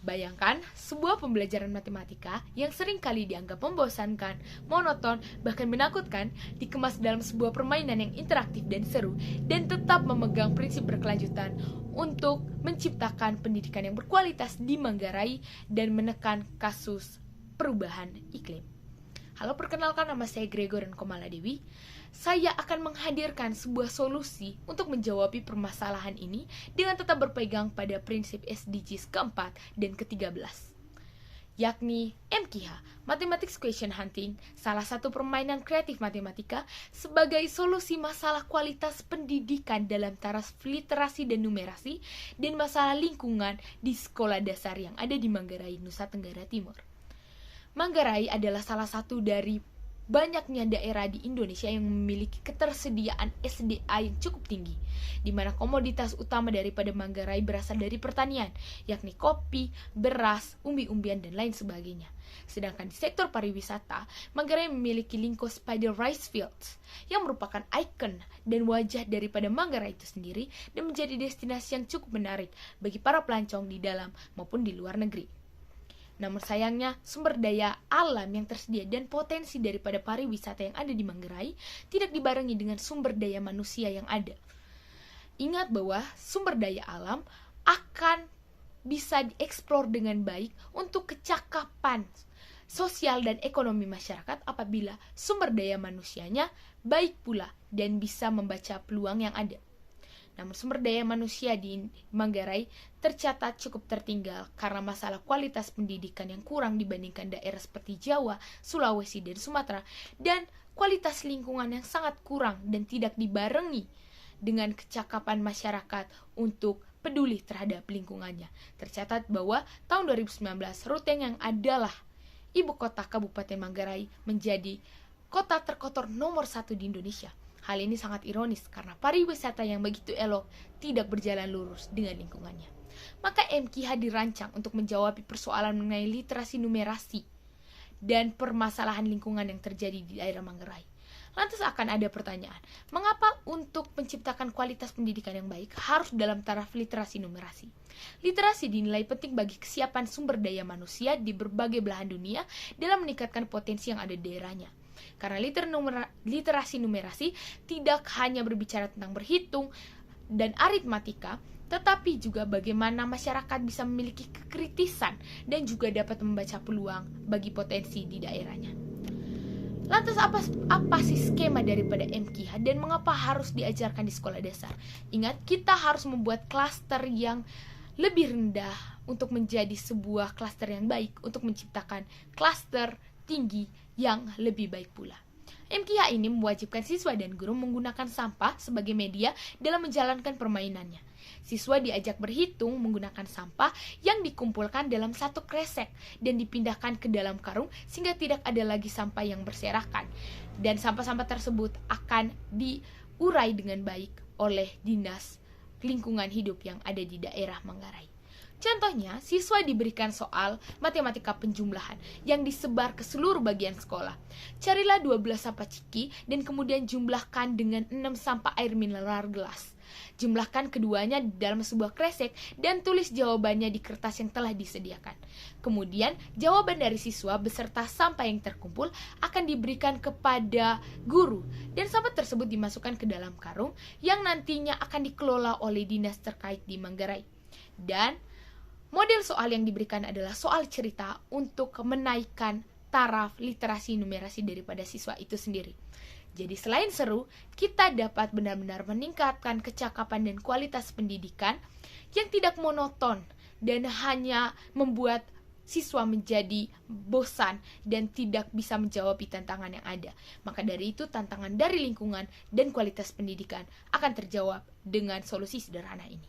Bayangkan sebuah pembelajaran matematika yang sering kali dianggap membosankan, monoton, bahkan menakutkan dikemas dalam sebuah permainan yang interaktif dan seru dan tetap memegang prinsip berkelanjutan untuk menciptakan pendidikan yang berkualitas di Manggarai dan menekan kasus perubahan iklim. Halo, perkenalkan, nama saya Gregor dan Komala Dewi. Saya akan menghadirkan sebuah solusi untuk menjawab permasalahan ini dengan tetap berpegang pada prinsip SDGs keempat dan ke-13, yakni MQH, Mathematics Question Hunting, salah satu permainan kreatif matematika sebagai solusi masalah kualitas pendidikan dalam taraf literasi dan numerasi dan masalah lingkungan di sekolah dasar yang ada di Manggarai, Nusa Tenggara Timur. Manggarai adalah salah satu dari banyaknya daerah di Indonesia yang memiliki ketersediaan SDA yang cukup tinggi, di mana komoditas utama daripada Manggarai berasal dari pertanian, yakni kopi, beras, umbi-umbian, dan lain sebagainya. Sedangkan di sektor pariwisata, Manggarai memiliki Lingko Spider Rice Fields, yang merupakan ikon dan wajah daripada Manggarai itu sendiri dan menjadi destinasi yang cukup menarik bagi para pelancong di dalam maupun di luar negeri. Namun sayangnya, sumber daya alam yang tersedia dan potensi daripada pariwisata yang ada di Manggarai tidak dibarengi dengan sumber daya manusia yang ada. Ingat bahwa sumber daya alam akan bisa dieksplor dengan baik untuk kecakapan sosial dan ekonomi masyarakat apabila sumber daya manusianya baik pula dan bisa membaca peluang yang ada. Namun sumber daya manusia di Manggarai tercatat cukup tertinggal karena masalah kualitas pendidikan yang kurang dibandingkan daerah seperti Jawa, Sulawesi, dan Sumatera, dan kualitas lingkungan yang sangat kurang dan tidak dibarengi dengan kecakapan masyarakat untuk peduli terhadap lingkungannya. Tercatat bahwa tahun 2019 Ruteng yang adalah ibu kota Kabupaten Manggarai menjadi kota terkotor nomor 1 di Indonesia. Hal ini sangat ironis karena pariwisata yang begitu elok tidak berjalan lurus dengan lingkungannya. Maka MQH dirancang untuk menjawab persoalan mengenai literasi numerasi dan permasalahan lingkungan yang terjadi di daerah Manggarai. Lantas akan ada pertanyaan, mengapa untuk menciptakan kualitas pendidikan yang baik harus dalam taraf literasi numerasi? Literasi dinilai penting bagi kesiapan sumber daya manusia di berbagai belahan dunia dalam meningkatkan potensi yang ada di daerahnya. Karena literasi numerasi tidak hanya berbicara tentang berhitung dan aritmatika, tetapi juga bagaimana masyarakat bisa memiliki kekritisan dan juga dapat membaca peluang bagi potensi di daerahnya. Lantas apa sih skema daripada MQH dan mengapa harus diajarkan di sekolah dasar? Ingat, kita harus membuat klaster yang lebih rendah untuk menjadi sebuah klaster yang baik untuk menciptakan klaster tinggi yang lebih baik pula. MQH ini mewajibkan siswa dan guru menggunakan sampah sebagai media dalam menjalankan permainannya. Siswa diajak berhitung menggunakan sampah yang dikumpulkan dalam satu kresek dan dipindahkan ke dalam karung sehingga tidak ada lagi sampah yang berserakan. Dan sampah-sampah tersebut akan diurai dengan baik oleh Dinas Lingkungan Hidup yang ada di daerah Manggarai. Contohnya, siswa diberikan soal matematika penjumlahan yang disebar ke seluruh bagian sekolah. Carilah 12 sampah ciki dan kemudian jumlahkan dengan 6 sampah air mineral gelas. Jumlahkan keduanya di dalam sebuah kresek dan tulis jawabannya di kertas yang telah disediakan. Kemudian, jawaban dari siswa beserta sampah yang terkumpul akan diberikan kepada guru dan sampah tersebut dimasukkan ke dalam karung yang nantinya akan dikelola oleh dinas terkait di Manggarai. Dan model soal yang diberikan adalah soal cerita untuk menaikkan taraf literasi numerasi daripada siswa itu sendiri. Jadi selain seru, kita dapat benar-benar meningkatkan kecakapan dan kualitas pendidikan yang tidak monoton dan hanya membuat siswa menjadi bosan dan tidak bisa menjawab tantangan yang ada. Maka dari itu tantangan dari lingkungan dan kualitas pendidikan akan terjawab dengan solusi sederhana ini.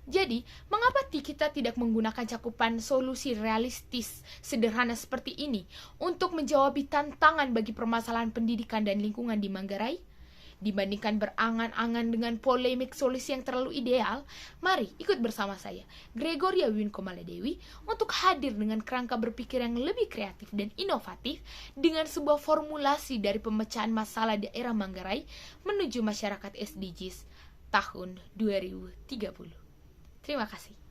Jadi, mengapa kita tidak menggunakan cakupan solusi realistis sederhana seperti ini untuk menjawab tantangan bagi permasalahan pendidikan dan lingkungan di Manggarai? Dibandingkan berangan-angan dengan polemik solusi yang terlalu ideal, mari ikut bersama saya, Gregoria Win Komala Dewi, untuk hadir dengan kerangka berpikir yang lebih kreatif dan inovatif dengan sebuah formulasi dari pemecahan masalah daerah Manggarai menuju masyarakat SDGs tahun 2030. Terima kasih.